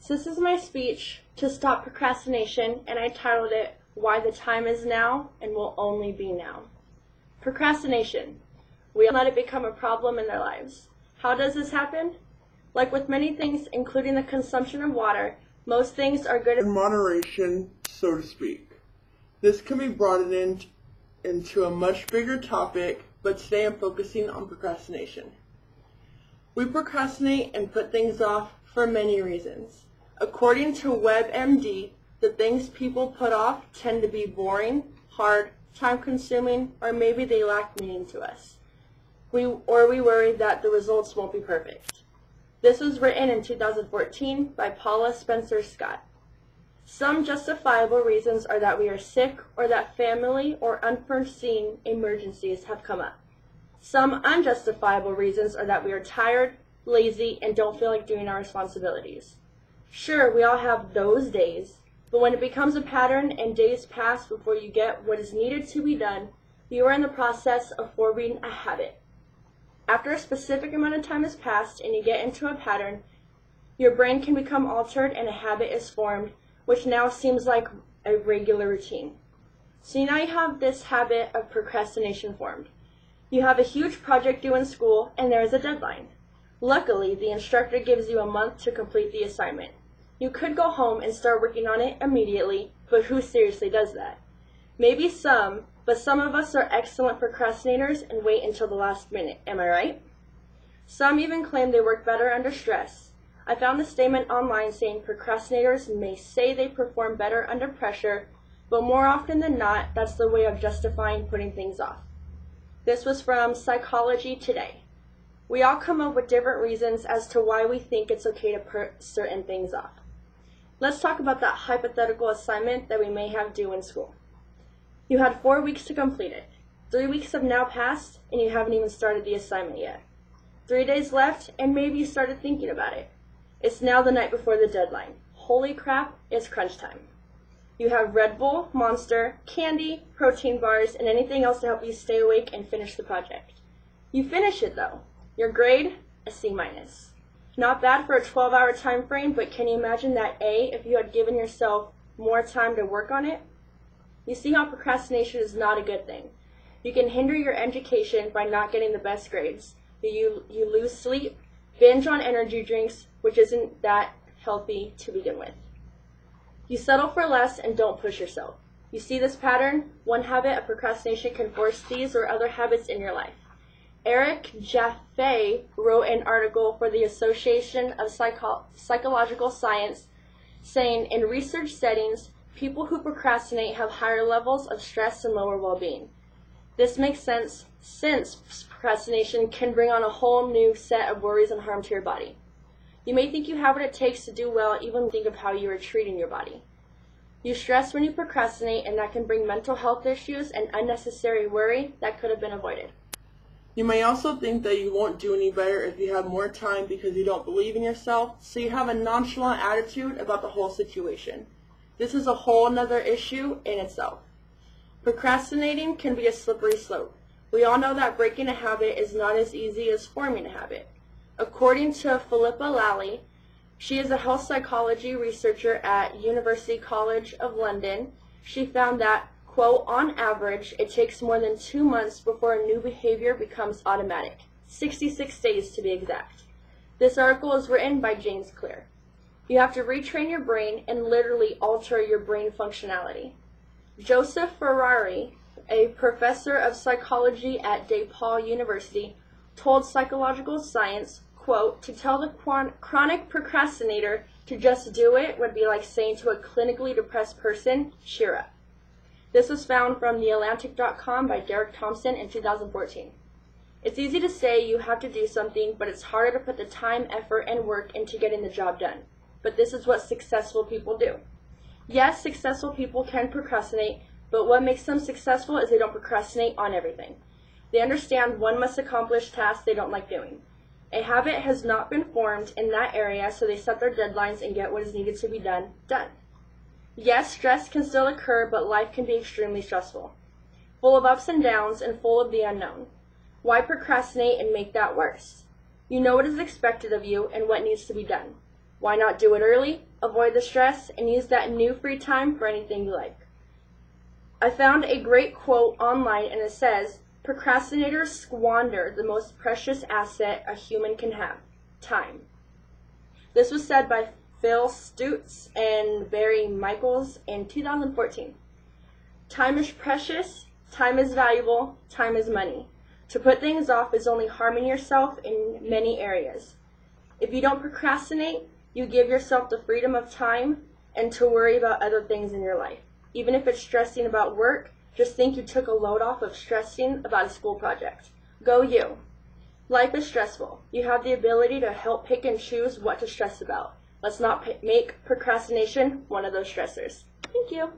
So this is my speech to stop procrastination, and I titled it, Why the Time is Now and Will Only Be Now. Procrastination. We let it become a problem in their lives. How does this happen? Like with many things, including the consumption of water, most things are good in moderation, so to speak. This can be broadened into a much bigger topic, but today I'm focusing on procrastination. We procrastinate and put things off for many reasons. According to WebMD, the things people put off tend to be boring, hard, time-consuming, or maybe they lack meaning to us. We worry that the results won't be perfect. This was written in 2014 by Paula Spencer Scott. Some justifiable reasons are that we are sick or that family or unforeseen emergencies have come up. Some unjustifiable reasons are that we are tired, lazy, and don't feel like doing our responsibilities. Sure, we all have those days, but when it becomes a pattern and days pass before you get what is needed to be done, you are in the process of forming a habit. After a specific amount of time has passed and you get into a pattern, your brain can become altered and a habit is formed, which now seems like a regular routine. So now you have this habit of procrastination formed. You have a huge project due in school and there is a deadline. Luckily, the instructor gives you a month to complete the assignment. You could go home and start working on it immediately, but who seriously does that? Maybe some, but some of us are excellent procrastinators and wait until the last minute, am I right? Some even claim they work better under stress. I found a statement online saying procrastinators may say they perform better under pressure, but more often than not, that's the way of justifying putting things off. This was from Psychology Today. We all come up with different reasons as to why we think it's okay to put certain things off. Let's talk about that hypothetical assignment that we may have due in school. You had 4 weeks to complete it. 3 weeks have now passed and you haven't even started the assignment yet. 3 days left and maybe you started thinking about it. It's now the night before the deadline. Holy crap, it's crunch time. You have Red Bull, Monster, candy, protein bars, and anything else to help you stay awake and finish the project. You finish it though. Your grade? A C-. Not bad for a 12-hour time frame, but can you imagine that A if you had given yourself more time to work on it? You see how procrastination is not a good thing. You can hinder your education by not getting the best grades. You lose sleep, binge on energy drinks, which isn't that healthy to begin with. You settle for less and don't push yourself. You see this pattern? One habit of procrastination can force these or other habits in your life. Eric Jaffe wrote an article for the Association of Psychological Science saying, in research settings, people who procrastinate have higher levels of stress and lower well-being. This makes sense since procrastination can bring on a whole new set of worries and harm to your body. You may think you have what it takes to do well, even think of how you are treating your body. You stress when you procrastinate, and that can bring mental health issues and unnecessary worry that could have been avoided. You may also think that you won't do any better if you have more time because you don't believe in yourself, so you have a nonchalant attitude about the whole situation. This is a whole nother issue in itself. Procrastinating can be a slippery slope. We all know that breaking a habit is not as easy as forming a habit. According to Philippa Lally, she is a health psychology researcher at University College of London. She found that, quote, on average, it takes more than 2 months before a new behavior becomes automatic. 66 days to be exact. This article is written by James Clear. You have to retrain your brain and literally alter your brain functionality. Joseph Ferrari, a professor of psychology at DePaul University, told Psychological Science, quote, to tell the chronic procrastinator to just do it would be like saying to a clinically depressed person, cheer up. This was found from TheAtlantic.com by Derek Thompson in 2014. It's easy to say you have to do something, but it's harder to put the time, effort, and work into getting the job done. But this is what successful people do. Yes, successful people can procrastinate, but what makes them successful is they don't procrastinate on everything. They understand one must accomplish tasks they don't like doing. A habit has not been formed in that area, so they set their deadlines and get what is needed to be done. Yes, stress can still occur, but life can be extremely stressful, full of ups and downs and full of the unknown. Why procrastinate and make that worse? You know what is expected of you and what needs to be done. Why not do it early, avoid the stress, and use that new free time for anything you like? I found a great quote online, and it says, "Procrastinators squander the most precious asset a human can have, time." This was said by Phil Stutz and Barry Michaels in 2014. Time is precious, time is valuable, time is money. To put things off is only harming yourself in many areas. If you don't procrastinate, you give yourself the freedom of time and to worry about other things in your life. Even if it's stressing about work, just think you took a load off of stressing about a school project. Go you. Life is stressful. You have the ability to help pick and choose what to stress about. Let's not make procrastination one of those stressors. Thank you.